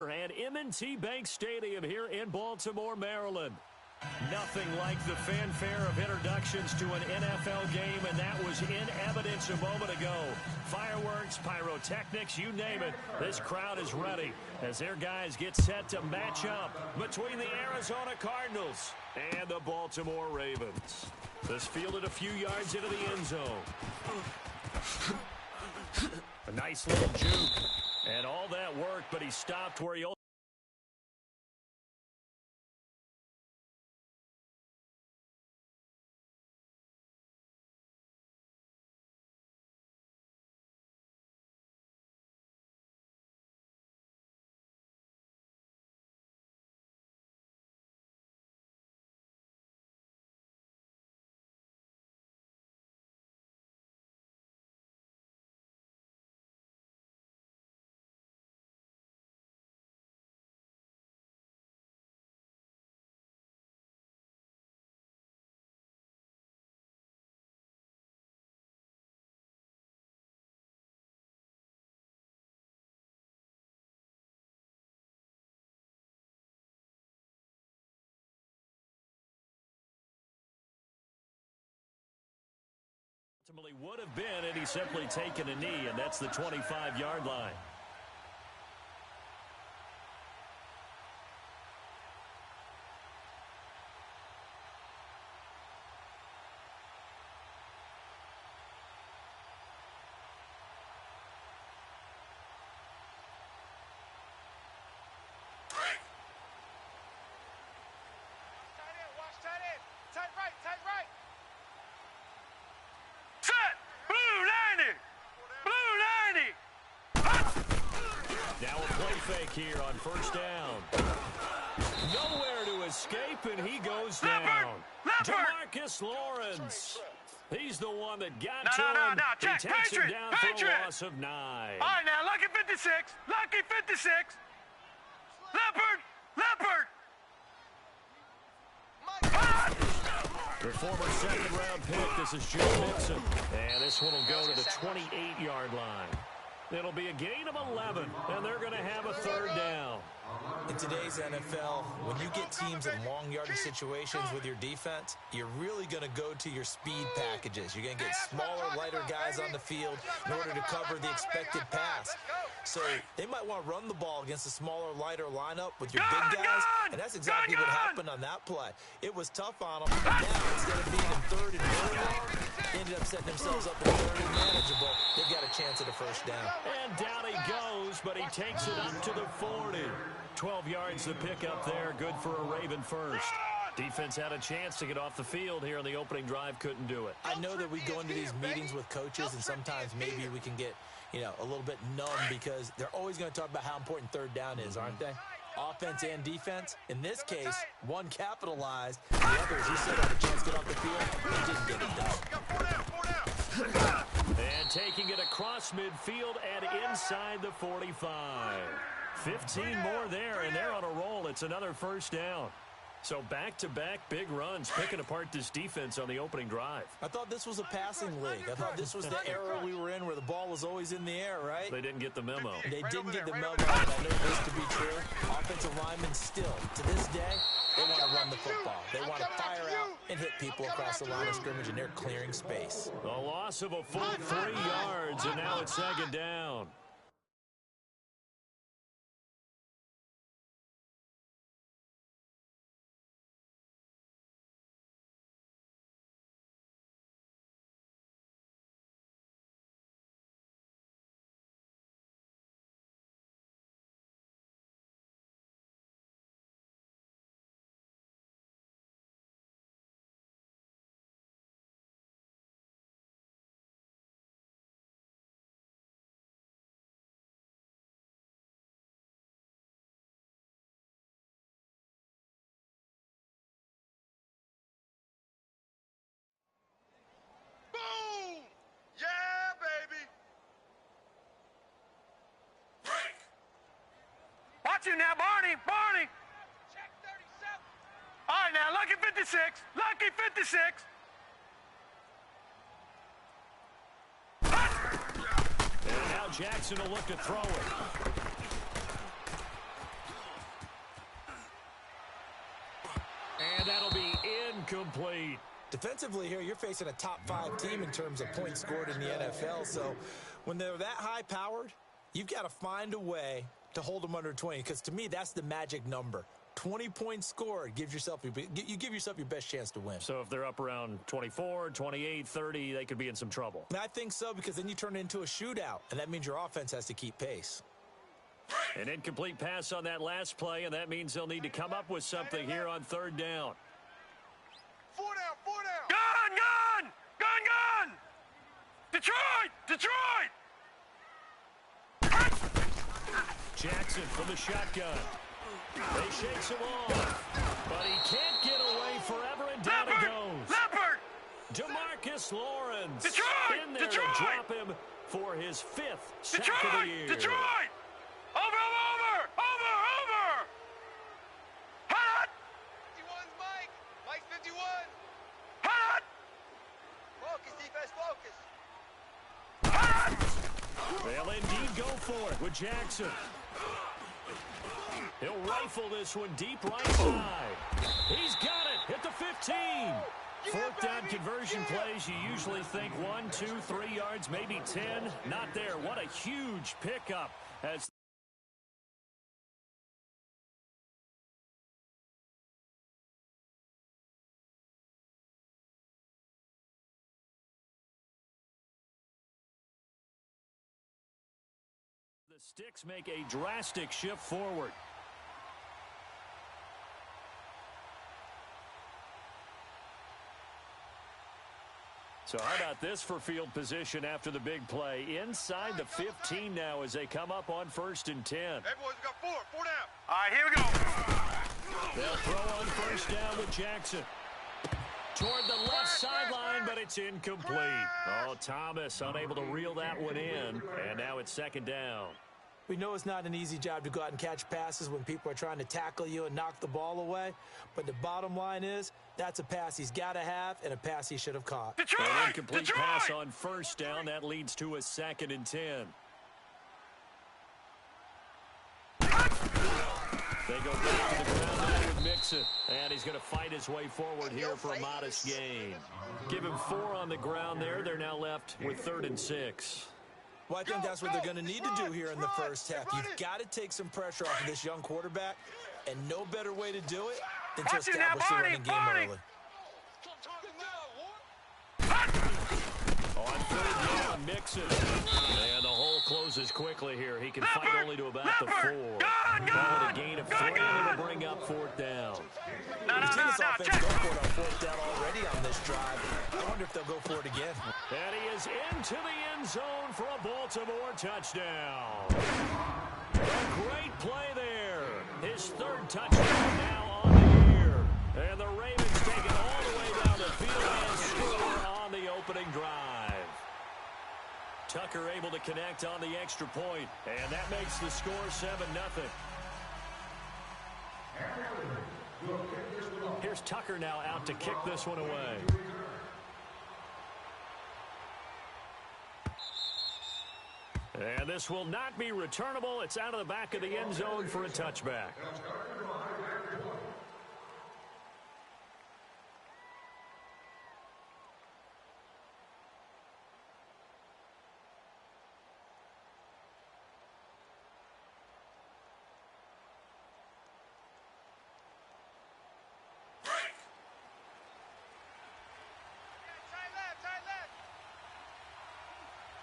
At M&T Bank Stadium here in Baltimore, Maryland. Nothing like the fanfare of introductions to an NFL game, and that was in evidence a moment ago. Fireworks, pyrotechnics, you name it. This crowd is ready as their guys get set to match up between the Arizona Cardinals and the Baltimore Ravens. This fielded a few yards into the end zone. A nice little juke. And all that worked, but he stopped where he ultimately would have been, and he's simply taken a knee, and that's the 25-yard line. Fake here on first down. Nowhere to escape, and he goes down. Demarcus Lawrence. He's the one that got to him. He takes him down for a loss of 9. All right, now, lucky 56. Lucky 56. Leopard. The former second-round pick, this is Joe Mixon. And this one will go to the 28-yard line. It'll be a gain of 11, and they're going to have a third down. In today's NFL, when you get teams in long yardage situations with your defense, you're really going to go to your speed packages. You're going to get smaller, lighter guys on the field in order to cover the expected pass. So they might want to run the ball against a smaller, lighter lineup with your big guys, and that's exactly what happened on that play. It was tough on them, and now instead of being in third and four, they ended up setting themselves up in third and manageable. They've got a chance at a first down. And down he goes, but he takes it up to the 40. 12 yards to pick up there. Good for a Raven first. Defense had a chance to get off the field here on the opening drive. Couldn't do it. I know that we go into these meetings with coaches, and sometimes maybe we can get, a little bit numb because they're always going to talk about how important third down is, aren't they? Offense and defense. In this case, one capitalized. The others, he still had a chance to get off the field. He didn't get it done. And taking it across midfield and inside the 45. 15 more there, and they're on a roll. It's another first down. So back-to-back big runs, picking apart this defense on the opening drive. I thought this was a passing league. I thought this was the era we were in where the ball was always in the air, right? They didn't get the memo. They didn't get the memo, and I know this to be true. Offensive linemen still, to this day, they want to run the football. They want to fire out and hit people across the line of scrimmage, and they're clearing space. A loss of a full 3 yards, and now it's second down. Watch you now, Barney. Check 37. All right, now, lucky 56. Lucky 56. And now Jackson will look to throw it. incomplete. Defensively here, you're facing a top-5 team in terms of points scored in the NFL. So when they're that high-powered, you've got to find a way to hold them under 20. Because to me, that's the magic number. 20 points scored gives yourself you give yourself your best chance to win. So if they're up around 24, 28, 30, they could be in some trouble. And I think so, because then you turn it into a shootout, and that means your offense has to keep pace. An incomplete pass on that last play, and that means they'll need to come up with something here on third down. 4 down, 4 down. Gun! Detroit! Jackson from the shotgun. They shakes him off, but he can't get away forever, and down he goes. Leopard! DeMarcus Lawrence Detroit! in there to drop him for his 5th sack of the year. Detroit! Over! Hot! 51's Mike. Mike's 51. Hot! Focus, defense, focus. Hot! They'll indeed go for it with Jackson. He'll rifle this one deep right side. He's got it at the 15. Fourth down conversion plays, you usually think 1, 2, 3 yards, maybe 10. Not there. What a huge pickup as the sticks make a drastic shift forward. So how about this for field position after the big play? Inside the 15 now as they come up on 1st and 10. Hey, boys, we got 4 down. All right, here we go. They'll throw on 1st down with Jackson. Toward the left sideline, but it's incomplete. Oh, Thomas unable to reel that one in, and now it's 2nd down. We know it's not an easy job to go out and catch passes when people are trying to tackle you and knock the ball away. But the bottom line is, that's a pass he's got to have and a pass he should have caught. Detroit! An incomplete pass on 1st down. That leads to a 2nd and 10. They go back to the ground now with Mixon. And he's going to fight his way forward here for a modest gain. Give him 4 on the ground there. They're now left with 3rd and 6. Well, I think that's what they're going to need to do here in the first half. You've got to take some pressure off of this young quarterback, and no better way to do it than to establish the running game early. On 3rd down, Mixon. And the hole closes quickly here. He can fight only to about the 4. Ball at a gain of 3, and it'll bring up 4th down. We've seen this offense go for it on 4th down already on this drive. I wonder if they'll go for it again. And he is into the end zone for a Baltimore touchdown. A great play there. His 3rd touchdown now on the year. And the Ravens take it all the way down the field and score on the opening drive. Tucker able to connect on the extra point, and that makes the score 7-0. Here's Tucker now out to kick this one away. And this will not be returnable. It's out of the back of the end zone for a touchback.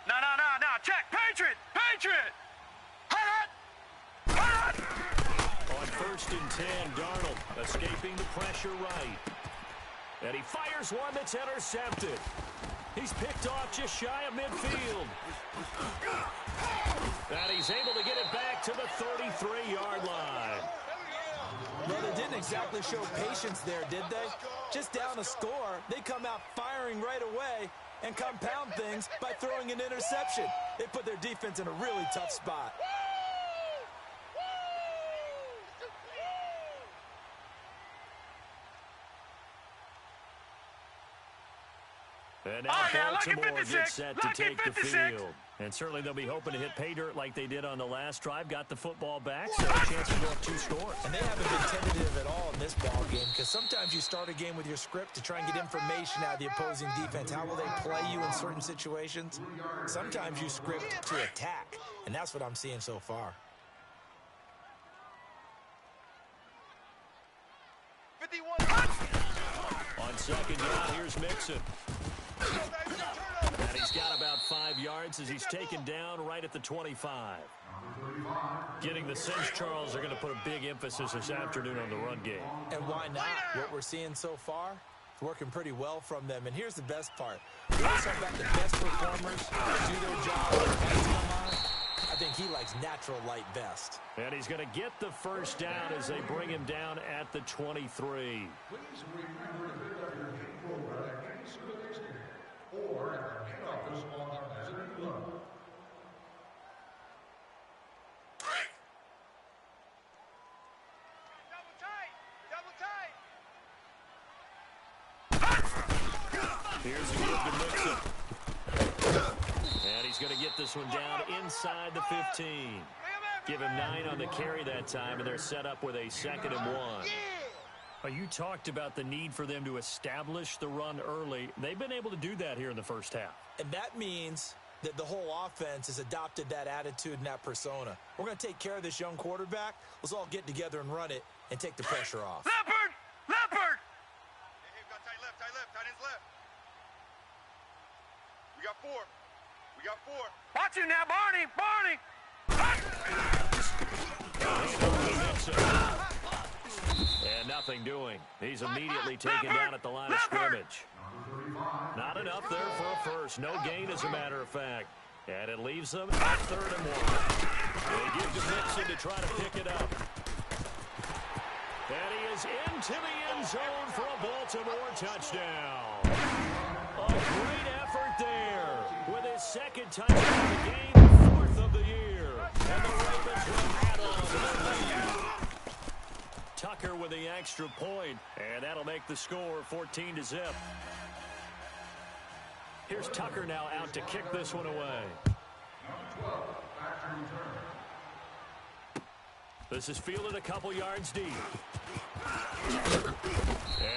No. Check. Patriot. Hot. On 1st and 10, Darnold escaping the pressure right. And he fires one that's intercepted. He's picked off just shy of midfield. And he's able to get it back to the 33-yard line. Well, they didn't exactly show patience there, did they? Just down a score, they come out firing right away and compound things by throwing an interception. They put their defense in a really tough spot. And now Baltimore gets set to take the field. And certainly they'll be hoping to hit pay dirt like they did on the last drive. Got the football back, so a chance to go up 2 scores. And they haven't been tentative at all in this ball game. game, because sometimes you start a game with your script to try and get information out of the opposing defense. How will they play you in certain situations? Sometimes you script to attack, and that's what I'm seeing so far. 51. On second down, here's Mixon. And he's got about 5 yards as he's taken down right at the 25. Getting the sense Charles are going to put a big emphasis this afternoon on the run game. And why not? What we're seeing so far, it's working pretty well from them. And here's the best part. We always talk about the best performers do their job when the lights come on. I think he likes natural light best. And he's going to get the first down as they bring him down at the 23. Please remember to pick up your game program at any service station or at the head office on the mezzanine level. Here's a give to Mixon. And he's going to get this one down inside the 15. Give him 9 on the carry that time, and they're set up with a 2nd and 1. You talked about the need for them to establish the run early. They've been able to do that here in the first half. And that means that the whole offense has adopted that attitude and that persona. We're going to take care of this young quarterback. Let's all get together and run it and take the pressure off. Leopard! Leopard! Hey, we got tight left, tight ends left. We got 4. We got 4. Watch him now, Barney! Barney! And nothing doing. He's immediately taken down at the line of scrimmage. Not enough there for a first. No gain, as a matter of fact. And it leaves them at 3rd and 1. They give to Mixon to try to pick it up. And he is into the end zone for a Baltimore touchdown. A great effort there with his 2nd touchdown of the game, 4th of the year. And the Ravens will add on to the lead. Tucker with the extra point, and that'll make the score 14-0. Here's Tucker now out to kick this one away. This is fielded a couple yards deep.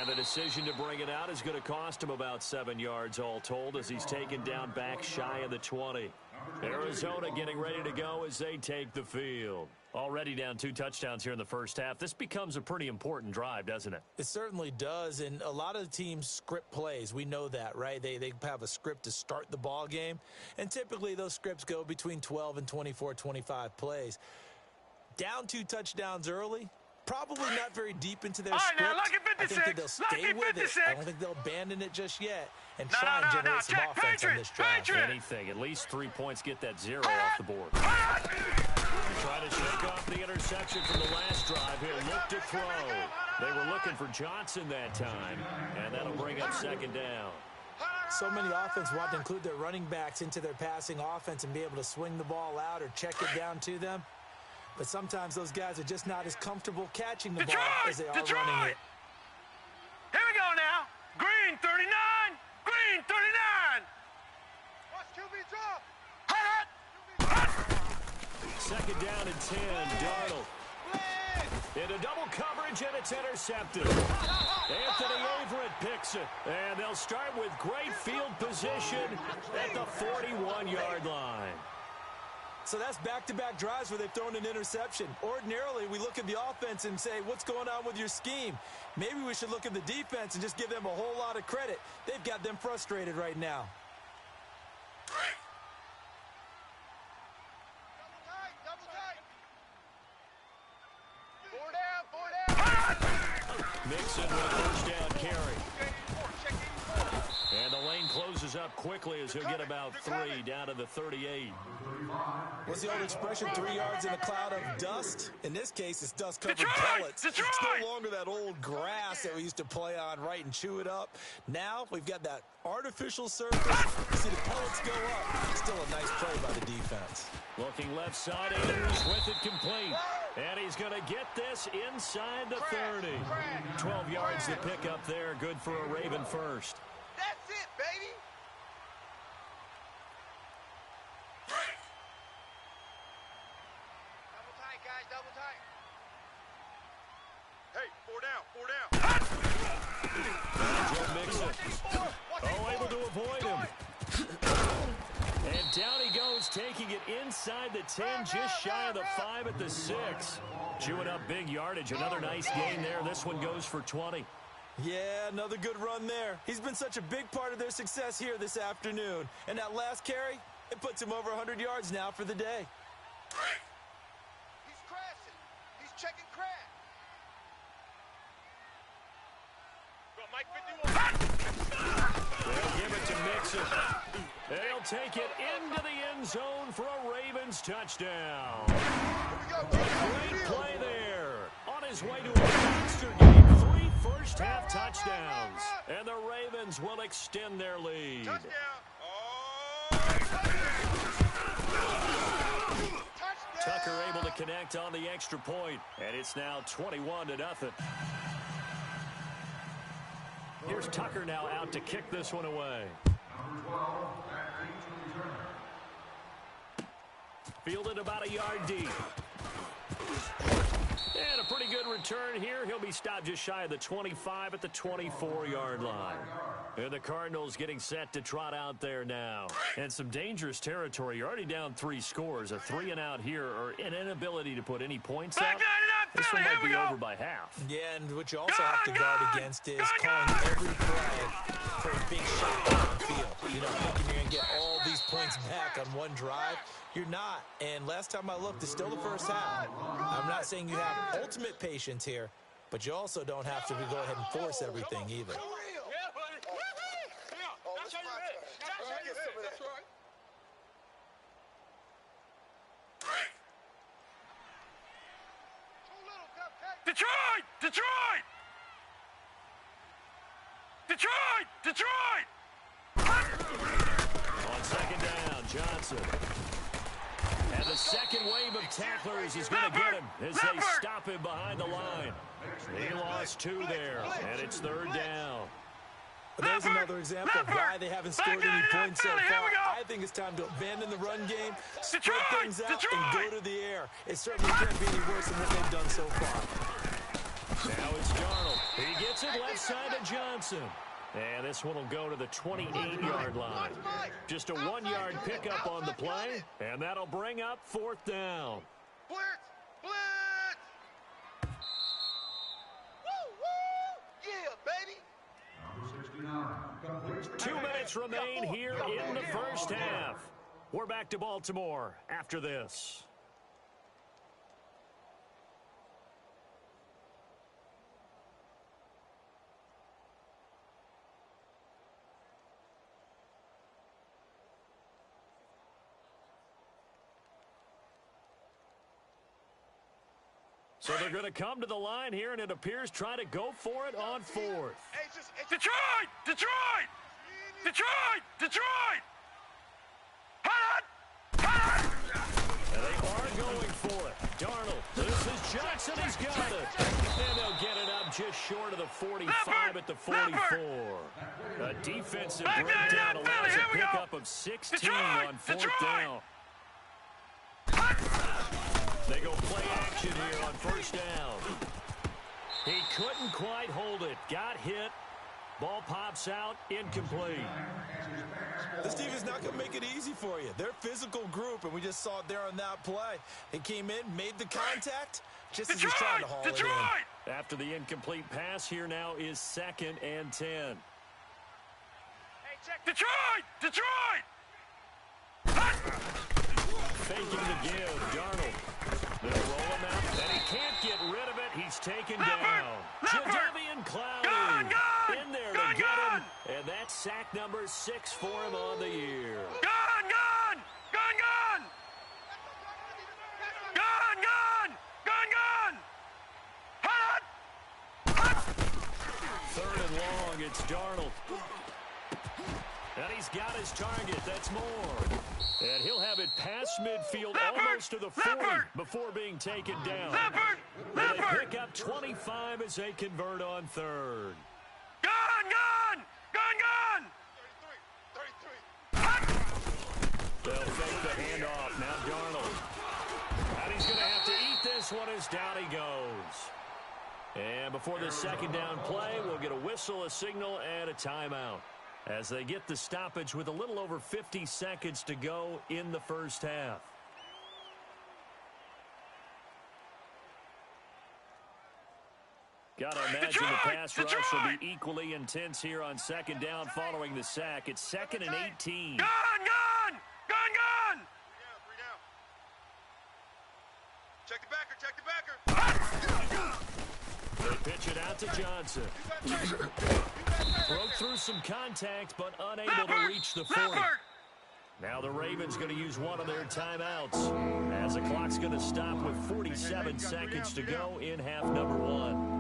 And the decision to bring it out is going to cost him about 7 yards all told as he's taken down back shy of the 20. Arizona getting ready to go as they take the field. Already down 2 touchdowns here in the first half. This becomes a pretty important drive, doesn't it? It certainly does, and a lot of the teams script plays. We know that, right? They have a script to start the ball game, and typically those scripts go between 12 and 24, 25 plays. Down 2 touchdowns early, probably not very deep into their script. Now, lucky I think that they'll stay with it. I don't think they'll abandon it just yet and try and generate some offense on this drive. Anything, at least 3 points, get that 0 off the board. Try to shake off the interception from the last drive. He'll look to throw. They were looking for Johnson that time, and that'll bring up 2nd down. So many offenses want to include their running backs into their passing offense and be able to swing the ball out or check it down to them. But sometimes those guys are just not as comfortable catching the ball as they are running it. Here we go now. Green 39. Green 39. Watch QB drop. Hut. 2nd down and 10. Darnold. Into double coverage, and it's intercepted. Anthony Averett picks it. And they'll start with great field position at the 41-yard line. So that's back-to-back drives where they've thrown an interception. Ordinarily, we look at the offense and say, what's going on with your scheme? Maybe we should look at the defense and just give them a whole lot of credit. They've got them frustrated right now. Double tight. 4 down. Mixon with a first down carry. And the lane closes up quickly as he'll get about 3 down to the 38. What's the old expression, 3 yards in a cloud of dust? In this case, it's dust-covered pellets. It's no longer that old grass that we used to play on, right, and chew it up. Now we've got that artificial surface. You see the pellets go up. Still a nice play by the defense. Looking left side, Andrews with it complete. And he's going to get this inside the 30. 12 yards to pick up there. Good for a Raven first. That's it, baby. Double tight, guys. Double tight. Hey, 4 Joe Mixon. Oh, able to avoid him. And down he goes, taking it inside the 10, just shy of the 5 at the 6. Chewing up big yardage. Another nice gain there. This one goes for 20. Yeah, another good run there. He's been such a big part of their success here this afternoon. And that last carry, it puts him over 100 yards now for the day. He's crashing. He's checking crash. They'll give it to Mixon. They'll take it into the end zone for a Ravens touchdown. Great play there. On his way to a monster game. 3 first-half touchdowns. And the Ravens will extend their lead. Touchdown. Tucker able to connect on the extra point. And it's now 21-0. Here's Tucker now out to kick this one away. Fielded about a yard deep. And a pretty good return here. He'll be stopped just shy of the 25 at the 24-yard line. And the Cardinals getting set to trot out there now. And some dangerous territory. You're already down 3 scores. A 3-and-out here, or an inability to put any points up. This one might be over by half. Yeah, and what you also have to guard against is calling every play for a big shot downfield. You know, thinking you're going to get all these points back on one drive. You're not. And last time I looked, it's still the first half. I'm not saying you have ultimate patience here, but you also don't have to go ahead and force everything either. Detroit! Detroit! Detroit! Detroit! On second down, Johnson. And the second wave of tacklers is going to get him as they stop him behind the line. He lost 2 there, and it's 3rd down. There's another example of why they haven't scored any points so far. I think it's time to abandon the run game, spread things out, and go to the air. It certainly can't be any worse than what they've done so far. Now it's Darnold. He gets it left side to Johnson. And this one will go to the 28-yard line. Just a 1-yard pickup on the play, and that'll bring up 4th down. Blitz! Blitz! Woo! Woo! Yeah, baby! 2 minutes remain here in the first half. We're back to Baltimore after this. So they're going to come to the line here, and it appears try to go for it on 4th. Detroit! Detroit! Detroit! Detroit! Hot! Hot! And they are going for it. Darnold, this is Johnson, he's got it. And they'll get it up just short of the 45 at the 44. A defensive breakdown allows a pickup of 16 on 4th down. They go play action here on 1st down. He couldn't quite hold it. Got hit. Ball pops out. Incomplete. This team is not going to make it easy for you. They're a physical group, and we just saw it there on that play. He came in, made the contact, just as he's trying to haul it in. After the incomplete pass, here now is 2nd and 10. Detroit! Detroit! Faking the give. Darnold. They'll roll him out, and he can't get rid of it. He's taken down. Jadeveon Clowney in there to get him, and that's sack number 6 for him on the year. Gone! Gone! Gone! Gone! Gone! Gone! Gone! Gone! Hot! Hot! 3rd and long, it's Darnold. And he's got his target. That's more. And he'll have it past midfield, almost to the 40 before being taken down. They pick up 25 as they convert on 3rd. Gone! Gone! Gone! Gone! 33. They'll fake the handoff. Now Darnold. And he's going to have to eat this one as down he goes. And And before the second down play, we'll get a whistle, a signal, and a timeout as they get the stoppage with a little over 50 seconds to go in the first half. Got to imagine the pass rush will be equally intense here on second down following the sack. It's 2nd and 18. Gun! Check the backer. They pitch it out to Johnson. Broke through some contact, but unable to reach the 40. Now the Ravens going to use one of their timeouts as the clock's going to stop with 47 seconds to go in half number 1.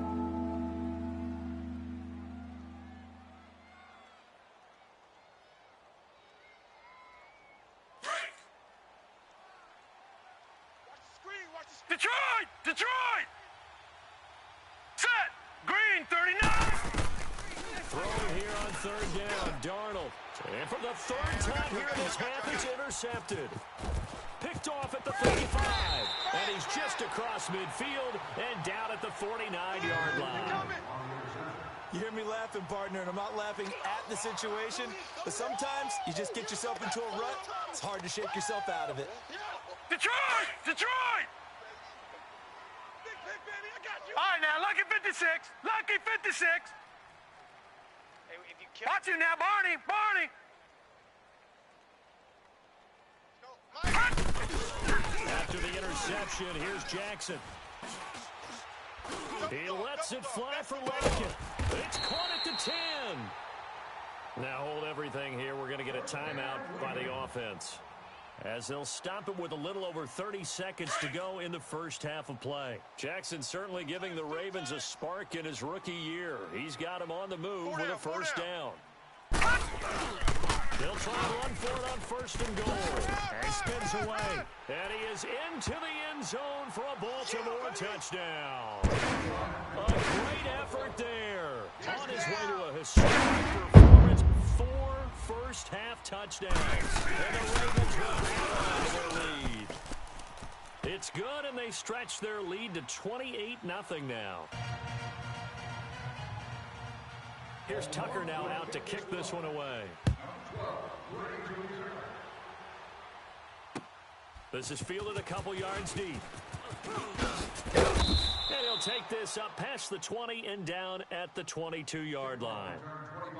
Detroit! Set! Green, 39! Throw here on third down. Darnold. And for the third time here in this half, it's intercepted. Picked off at the 35. And he's just across midfield and down at the 49-yard line. You hear me laughing, partner, and I'm not laughing at the situation, but sometimes you just get yourself into a rut. It's hard to shake yourself out of it. Detroit! All right, now, lucky 56. Watch you now, Barney. After the interception, here's Jackson. He lets it fly for Lincoln. It's caught at the 10. Now hold everything here. We're going to get a timeout by the offense, as they'll stop it with a little over 30 seconds to go in the first half of play. Jackson certainly giving the Ravens a spark in his rookie year. He's got him on the move with a first down. They'll try to run for it on first and goal. And he spins away. And he is into the end zone for a Baltimore touchdown. A great effort there. On his way to a historic performance. 4 first-half touchdowns. And the Ravens will hang on to their lead. It's good, and they stretch their lead to 28-0 now. Here's Tucker now out to kick this one away. This is fielded a couple yards deep. And he'll take this up past the 20 and down at the 22-yard line.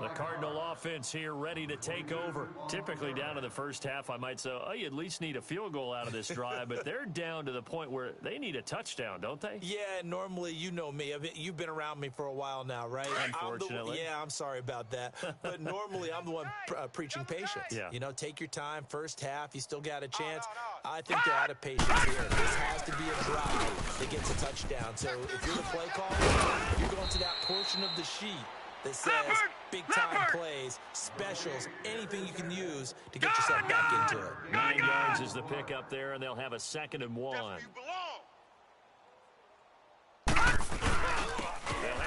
The Cardinal offense here ready to take over. Typically down to the first half, I might say, oh, you at least need a field goal out of this drive, but they're down to the point where they need a touchdown, don't they? Yeah, normally, you know me. You've been around me for a while now, right? Unfortunately. I'm sorry about that. But normally, I'm the one preaching patience. Yeah. You know, take your time. First half, you still got a chance. I think they're out of patience here. This has to be a drive that gets a touchdown. So if you're the play caller, you're going to that portion of the sheet that says big-time plays, specials, anything you can use to get yourself back into it. 9 yards is the pick up there, and they'll have a 2nd and 1. They'll hand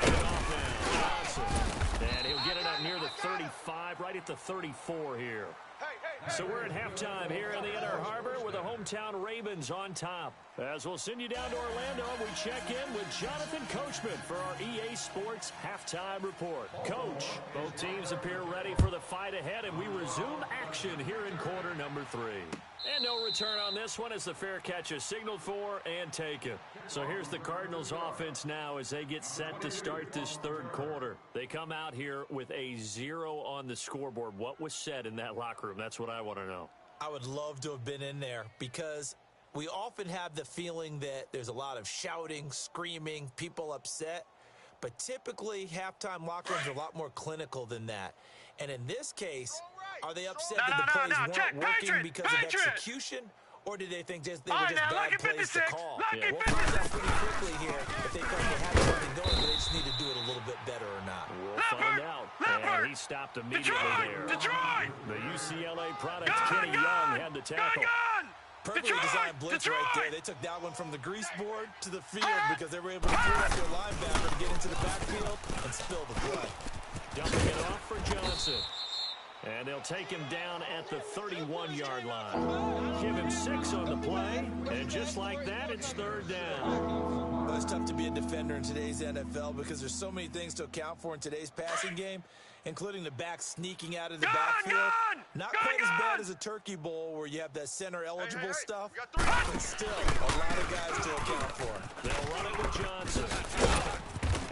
it off now. Johnson. And he'll get it up near the 35, right at the 34 here. So we're at halftime here in the Inner Harbor with the hometown Ravens on top. As we'll send you down to Orlando, we check in with Jonathan Coachman for our EA Sports Halftime Report. Coach, both teams appear ready for the fight ahead, and we resume action here in quarter number 3. And no return on this one as the fair catch is signaled for and taken. So here's the Cardinals offense now as they get set to start this third quarter. They come out here with a 0 on the scoreboard. What was said in that locker room? That's what I want to know. I would love to have been in there because we often have the feeling that there's a lot of shouting, screaming, people upset. But typically, halftime locker rooms are a lot more clinical than that. And in this case, are they upset that the plays weren't working because of execution? Or did they think they were just bad plays to call? We'll find out pretty quickly here if they felt they had something going, but they just need to do it a little bit better or not. We'll find out. And he stopped immediately there. The UCLA product, Kenny Young, had the tackle. Perfectly designed blitz right there. They took that one from the grease board to the field because they were able to pull up their linebacker to get into the backfield and spill the blood. Dumping it off for Johnson. And they'll take him down at the 31-yard line. Give him 6 on the play, and just like that, it's third down. Well, it's tough to be a defender in today's NFL because there's so many things to account for in today's passing game, including the back sneaking out of the backfield. Not quite as bad as a turkey bowl where you have that center-eligible stuff, but still a lot of guys to account for. They'll run it with Johnson.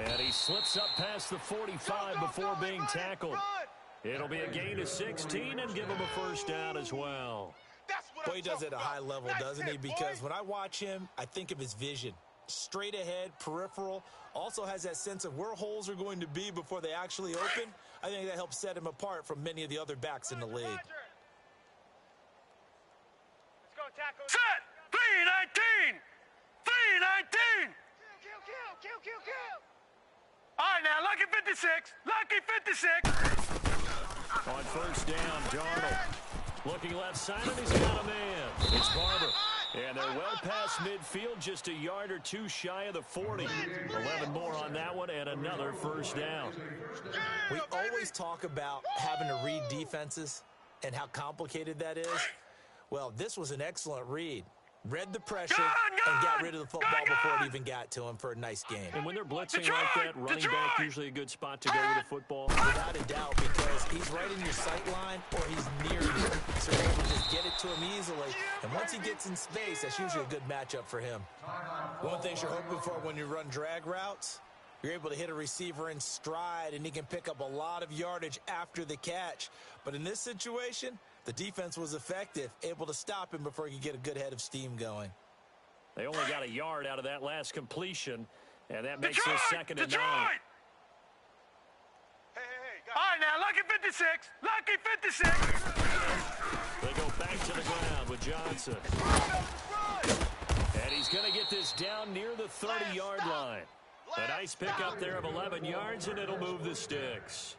And he slips up past the 45 before being tackled. It'll be a gain of 16 and give him a first down as well. Boy, he does it at a high level, doesn't he? Because when I watch him, I think of his vision. Straight ahead, peripheral, also has that sense of where holes are going to be before they actually open. I think that helps set him apart from many of the other backs in the league. Set! 319! 319! Kill! All right, now, lucky 56. Lucky 56. On first down, Darnold. Looking left side, and he's got a man. It's Barber. And they're well past midfield, just a yard or two shy of the 40. 11 more on that one, and another first down. We always talk about having to read defenses and how complicated that is. Well, this was an excellent read. Read the pressure and got rid of the football before it even got to him for a nice game. And when they're blitzing like that, running back usually a good spot to go with the football. Without a doubt, because he's right in your sight line or he's near you. So you're able to just get it to him easily. And once he gets in space, that's usually a good matchup for him. One of the things you're hoping for when you run drag routes, you're able to hit a receiver in stride, and he can pick up a lot of yardage after the catch. But in this situation, the defense was effective, able to stop him before he could get a good head of steam going. They only got a yard out of that last completion, and that makes this second and 9. Hey, all right, now, lucky 56. Lucky 56. They go back to the ground with Johnson. And he's going to get this down near the 30-yard line. A nice pickup there of 11 yards, and it'll move the sticks.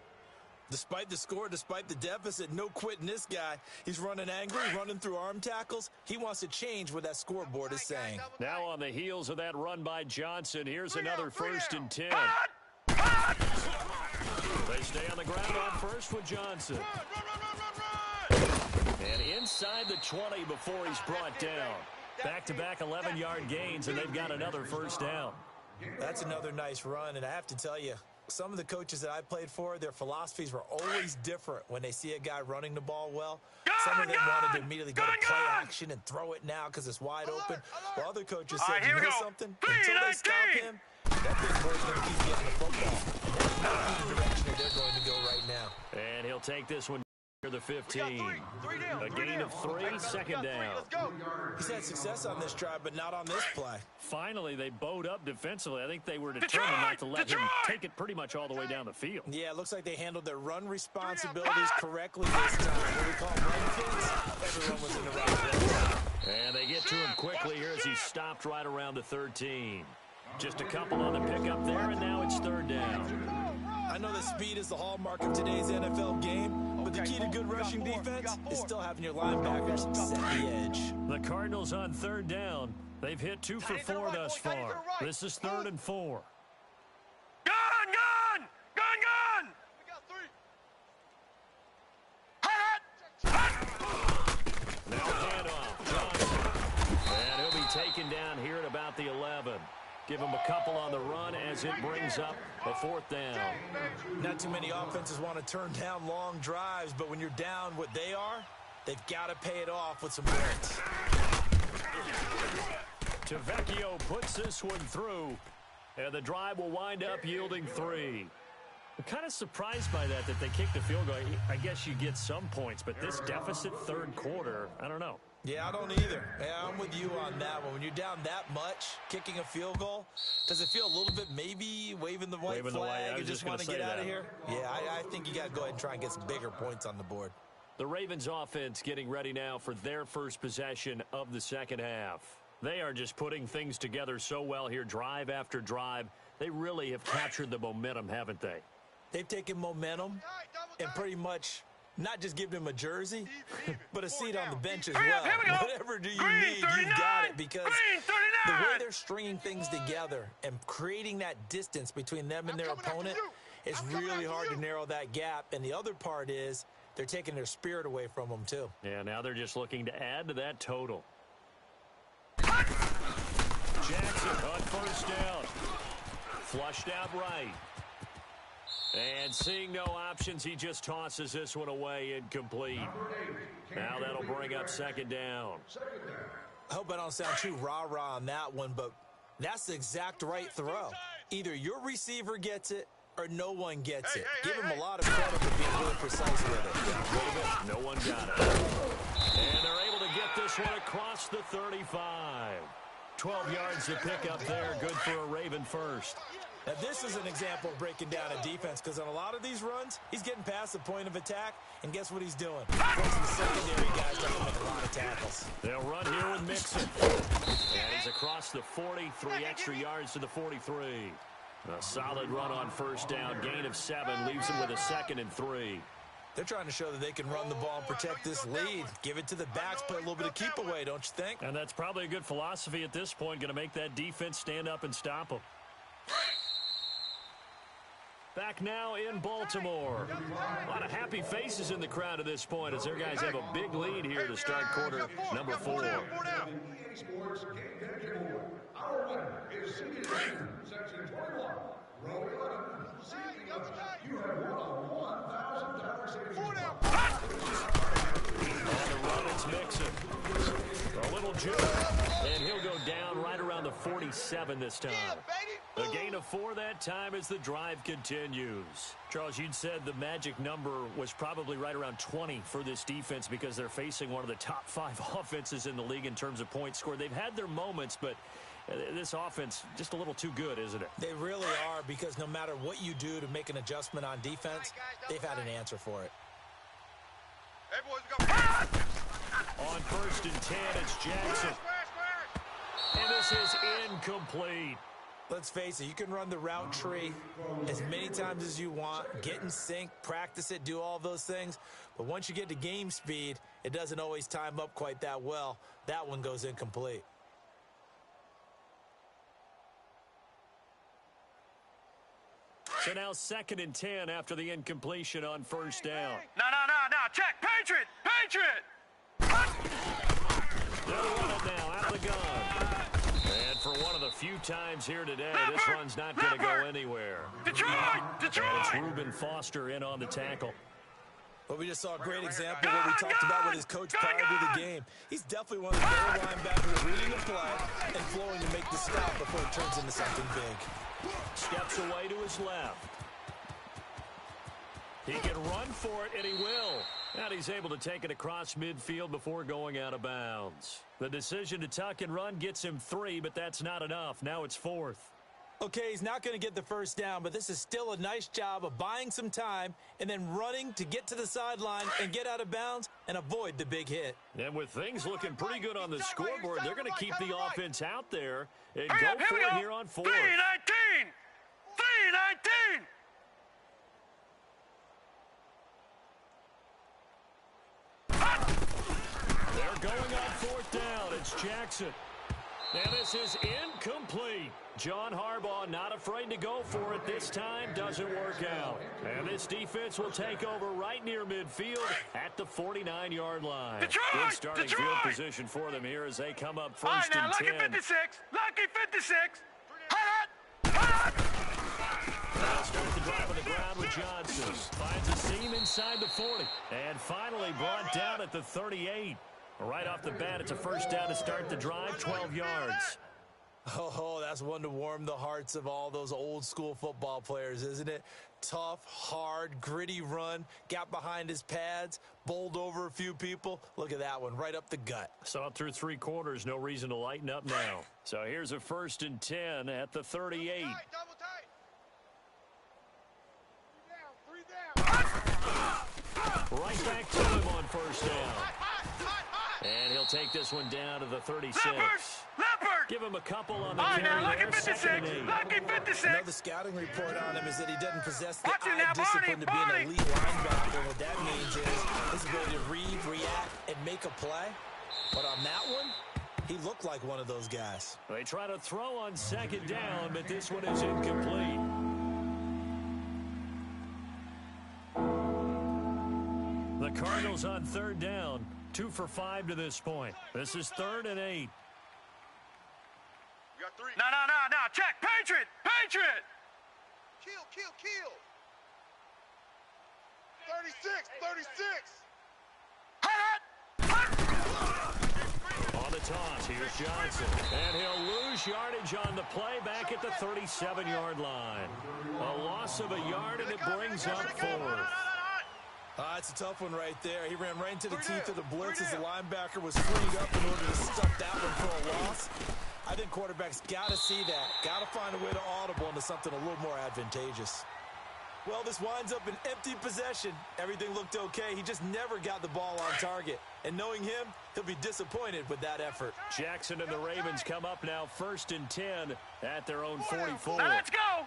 Despite the score, despite the deficit, no quitting this guy. He's running angry, running through arm tackles. He wants to change what that scoreboard is saying. Now on the heels of that run by Johnson, here's another first and 10. They stay on the ground on first with Johnson. And inside the 20 before he's brought down. Back-to-back 11-yard gains, and they've got another first down. That's another nice run, and I have to tell you, some of the coaches that I played for, their philosophies were always different when they see a guy running the ball well. Some of them wanted to immediately go to play action and throw it now because it's wide open. While other coaches said, you know something? Until they stop him, that big boy's going to keep getting the football. And that's not the direction that they're going to go right now. And he'll take this one near the 15. A gain of 3, second down. He's had success on this drive, but not on this play. Finally, they bowed up defensively. I think they were determined not to let him take it pretty much all the way down the field. Yeah, it looks like they handled their run responsibilities correctly this time. What we call run fits, everyone was in the right place. And they get to him quickly here as he stopped right around the 13. Just a couple on the pickup there, and now it's third down. I know that speed is the hallmark of today's NFL game, but the key to good rushing defense is still having your linebackers set the edge. The Cardinals on third down. They've hit 2 for 4 thus far. This is 3rd and 4. Gun! We got 3. Now handoff, Johnson. And he'll be taken down here at about the 11. Give him a couple on the run as it brings up a 4th down. Not too many offenses want to turn down long drives, but when you're down what they are, they've got to pay it off with some blitz. Tavecchio puts this one through, and the drive will wind up yielding 3. I'm kind of surprised by that they kicked the field goal. I guess you get some points, but this deficit third quarter, I don't know. Yeah, I don't either. Yeah, I'm with you on that one. When you're down that much, kicking a field goal, does it feel a little bit maybe waving the white flag and just want to get out of here? Yeah, I think you got to go ahead and try and get some bigger points on the board. The Ravens offense getting ready now for their first possession of the second half. They are just putting things together so well here, drive after drive. They really have captured the momentum, haven't they? They've taken momentum and pretty much not just given him a jersey, but a seat on the bench as well. Whatever do you need, you've got it, because the way they're stringing things together and creating that distance between them and their opponent, it's really hard to narrow that gap. And the other part is they're taking their spirit away from them, too. Yeah, now they're just looking to add to that total. Jackson on first down. Flushed out right. And seeing no options, he just tosses this one away, incomplete. Now that'll bring up second down. I hope I don't sound too rah-rah on that one, but that's the exact right throw. Either your receiver gets it or no one gets it. Give him a lot of credit for being really precise with it. No one got it. And they're able to get this one across the 35. 12 yards to pick up there. Good for a Raven first. Now, this is an example of breaking down a defense, because on a lot of these runs, he's getting past the point of attack, and guess what he's doing? Forcing the secondary guys to make a lot of tackles. They'll run here with Mixon. And he's across the 40, 3 extra yards to the 43. A solid run on first down. Gain of 7 leaves him with a 2nd and 3. They're trying to show that they can run the ball and protect this lead. Give it to the backs, play a little bit of keep away, don't you think? And that's probably a good philosophy at this point. Going to make that defense stand up and stop them. Back now in Baltimore. A lot of happy faces in the crowd at this point as their guys have a big lead here to start quarter number 4. Our winner is seated in section 21, row 11. You have won a $1,000 savings. On the run, it's Mixon. A little juke, and he'll go down right around the 47 this time. A gain of 4 that time as the drive continues. Charles, you'd said the magic number was probably right around 20 for this defense because they're facing one of the top 5 offenses in the league in terms of points scored. They've had their moments, but this offense just a little too good, isn't it? They really are, because no matter what you do to make an adjustment on defense, they've had an answer for it. On first and 10, it's Jackson. And this is incomplete. Let's face it, you can run the route tree as many times as you want, get in sync, practice it, do all those things. But once you get to game speed, it doesn't always time up quite that well. That one goes incomplete. So now 2nd and 10 after the incompletion on first down. No. Check. Patriot. They'll run it now out of the gun. And for one of the few times here today, this run's not going to go anywhere. Detroit. And it's Reuben Foster in on the tackle. But we just saw a great example of what we talked about with his coach prior to the game. He's definitely one of the better linebackers reading the play and flowing to make the stop before it turns into something big. Steps away to his left. He can run for it, and he will. And he's able to take it across midfield before going out of bounds. The decision to tuck and run gets him 3, but that's not enough. Now it's 4th. Okay, he's not going to get the first down, but this is still a nice job of buying some time and then running to get to the sideline and get out of bounds and avoid the big hit. And with things looking pretty good on the scoreboard, they're going to keep the offense out there and go for it here on 4th. 3-19. They're going on 4th down. It's Jackson. And this is incomplete. John Harbaugh not afraid to go for it this time. Doesn't work out. And this defense will take over right near midfield at the 49-yard line. Good starting field position for them here as they come up first and 10. Lucky 56. Lucky 56. Now start the drive on the ground with Johnson. Finds a seam inside the 40. And finally brought down at the 38. Right off the bat, it's a first down to start the drive, 12 yards. Oh, that's one to warm the hearts of all those old school football players, isn't it? Tough, hard, gritty run, got behind his pads, bowled over a few people. Look at that one, right up the gut. Saw through 3 quarters, no reason to lighten up now. So here's a 1st and 10 at the 38. Right back to him on first down. And he'll take this one down to the 36. Leopard! Give him a couple on the carry there. Lucky 56. Lucky 56. Another scouting report on him is that he doesn't possess the Watch it eye now, discipline to be Barney. an elite linebacker. What that means is his ability to read, react, and make a play. But on that one, he looked like one of those guys. They try to throw on 2nd down, but this one is incomplete. The Cardinals on third down. 2 for 5 to this point. This is 3rd and 8. We got 3. No. Check. Patriot. Kill. 36. On the toss, here's Johnson. And he'll lose yardage on the play back at the 37-yard line. A loss of a yard, and it brings up 4th. It's a tough one right there. He ran right into the teeth of the blitz as the linebacker was freed up in order to stuff that one for a loss. I think quarterbacks got to see that. Got to find a way to audible into something a little more advantageous. Well, this winds up an empty possession. Everything looked okay. He just never got the ball on target. And knowing him, he'll be disappointed with that effort. Jackson and the Ravens come up now 1st and 10 at their own 44. Now let's go.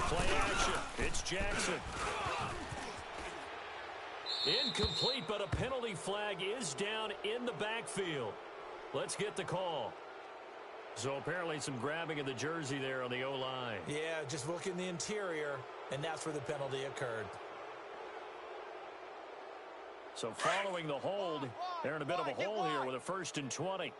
Play action. It's Jackson. Incomplete, but a penalty flag is down in the backfield. Let's get the call. So apparently some grabbing of the jersey there on the O-line. Yeah, just look in the interior, and that's where the penalty occurred. So following the hold, they're in a bit of a hole here with a 1st and 20.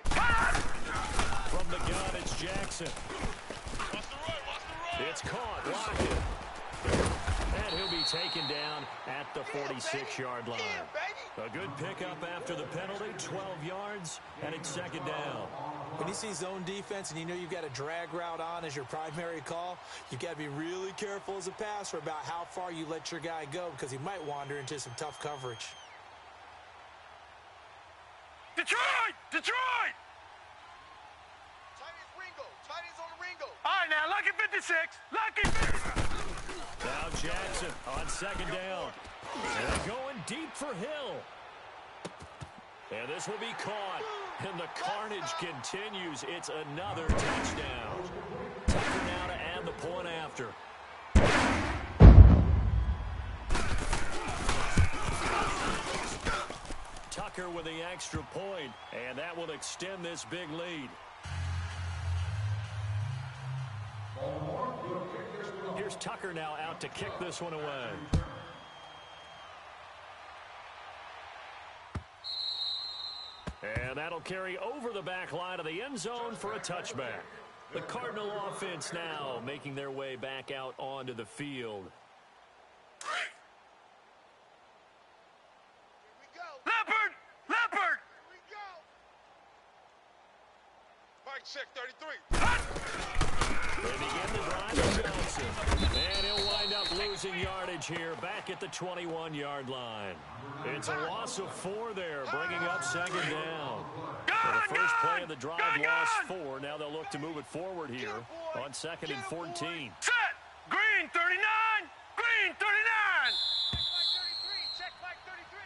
From the gun, it's Jackson. It's caught. Lock it. And he'll be taken down at the 46-yard line. A good pickup after the penalty, 12 yards, and it's 2nd down. When you see zone defense and you know you've got a drag route on as your primary call, you've got to be really careful as a passer about how far you let your guy go because he might wander into some tough coverage. Detroit! Tight ends Ringo. Tight ends on the Ringo. All right, now, lucky 56. Lucky 56. Now Jackson on 2nd down. And they're going deep for Hill. And this will be caught. And the carnage continues. It's another touchdown. Tucker now to add the point after. Tucker with the extra point, and that will extend this big lead. Here's Tucker now out to kick this one away. And that'll carry over the back line of the end zone for a touchback. The Cardinal offense now making their way back out onto the field. Leopard! Here we go. Mike, check 33. They begin the drive with Johnson. And he'll wind up losing yardage here back at the 21-yard line. It's a loss of 4 there, bringing up 2nd down. The first play of the drive lost 4. Now they'll look to move it forward here on 2nd and 14. Set! Green 39! Green 39! Check Mike 33.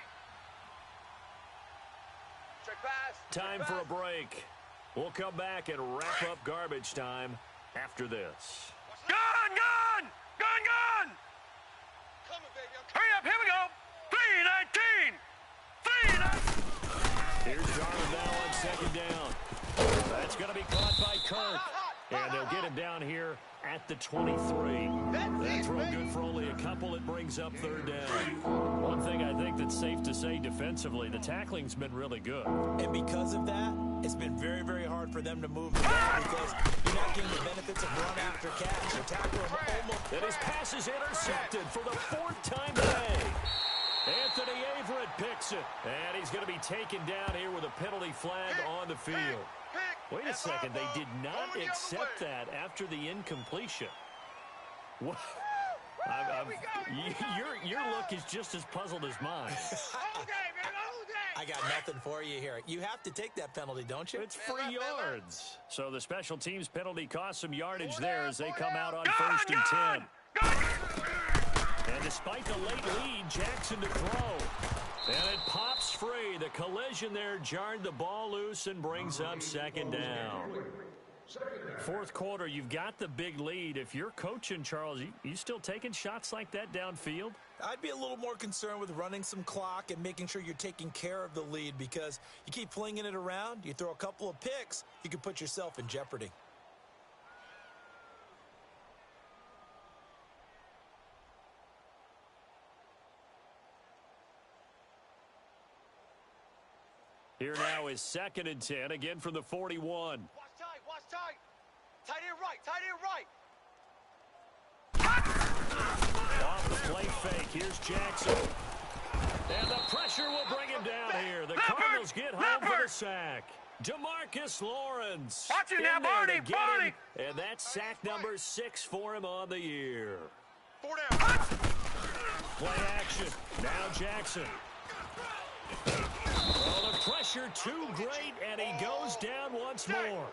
Check pass. Time for a break. We'll come back and wrap up garbage time after this. Gun! Gun! Gun! Gun! Coming, baby. Hurry up, here we go! 319! 319! Here's Darnold now on 2nd down. That's going to be caught by Kirk. And they'll get him down here at the 23. That throw good for only a couple. It brings up 3rd down. One thing I think that's safe to say defensively, the tackling's been really good. And because of that, it's been very, very hard for them to move the ball because you're not getting the benefits of run after catch. The tackler almost... And his pass is intercepted for the 4th time today. Anthony Averett picks it. And he's going to be taken down here with a penalty flag on the field. Wait a second, they did not accept that after the incompletion. What? Your look is just as puzzled as mine. I got nothing for you here. You have to take that penalty, don't you? It's free yards. So the special teams penalty cost some yardage there as they come out on 1st and 10. And despite the late lead, Jackson to throw. And it pops free. The collision there jarred the ball loose and brings up 2nd down. 4th quarter, you've got the big lead. If you're coaching, Charles, you still taking shots like that downfield? I'd be a little more concerned with running some clock and making sure you're taking care of the lead because you keep flinging it around, you throw a couple of picks, you could put yourself in jeopardy. is 2nd and 10, again from the 41. Watch tight, watch tight. Tight end right, tight end right. Off the play fake, here's Jackson. And the pressure will bring him down here. The Cardinals get home for the sack. DeMarcus Lawrence Watch it in now, there to Barney, get Barney. him. And that's sack number 6 for him on the year. 4 down. Play action. Now Jackson. Oh, the pressure too great, and he goes down once more.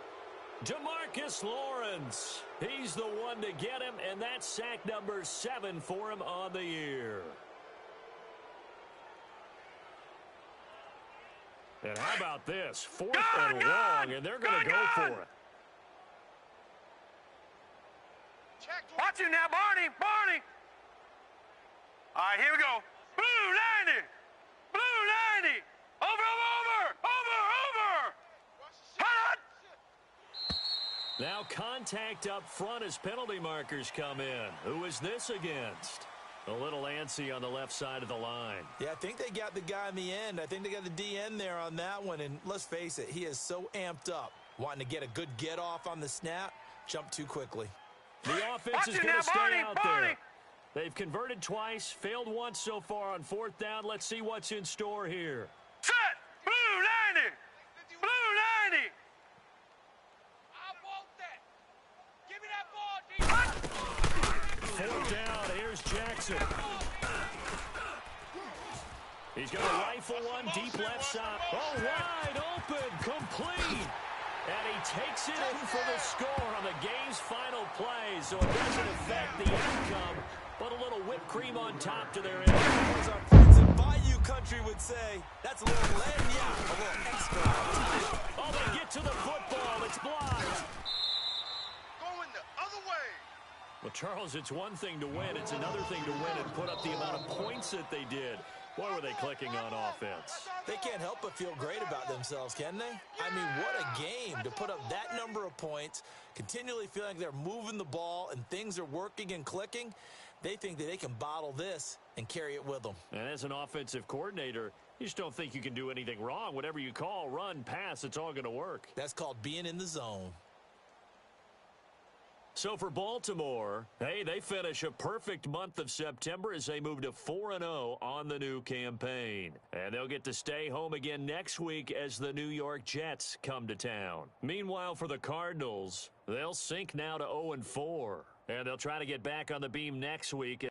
DeMarcus Lawrence. He's the one to get him, and that's sack number 7 for him on the year. And how about this? 4th and long, and they're going to go for it. Check. Watch it now, Barney, Barney. All right, here we go. Blue 90. Blue 90. Over. Hot. Now contact up front as penalty markers come in. Who is this against? A little antsy on the left side of the line. Yeah, I think they got the guy in the end. I think they got the DN there on that one. And let's face it, he is so amped up, wanting to get a good get off on the snap, jump too quickly. The offense is going to stay out there. They've converted twice, failed once so far on 4th down. Let's see what's in store here. Set. Blue 90. Blue 90. I want that. Give me that ball, D. 4th down, here's Jackson. He's going to rifle one deep left side. Oh, wide open, complete. And he takes it in for the score on the game's final play, so it doesn't affect the outcome, but a little whipped cream on top to their end. As our friends in Bayou Country would say, that's a little lenya, a little extra. Oh, they get to the football. It's blocked. Going the other way. Well, Charles, it's one thing to win. It's another thing to win and put up the amount of points that they did. Boy, were they clicking on offense. They can't help but feel great about themselves, can they? I mean, what a game to put up that number of points, continually feeling like they're moving the ball and things are working and clicking. They think that they can bottle this and carry it with them. And as an offensive coordinator, you just don't think you can do anything wrong. Whatever you call, run, pass, it's all going to work. That's called being in the zone. So for Baltimore, hey, they finish a perfect month of September as they move to 4-0 on the new campaign. And they'll get to stay home again next week as the New York Jets come to town. Meanwhile, for the Cardinals, they'll sink now to 0-4. And they'll try to get back on the beam next week.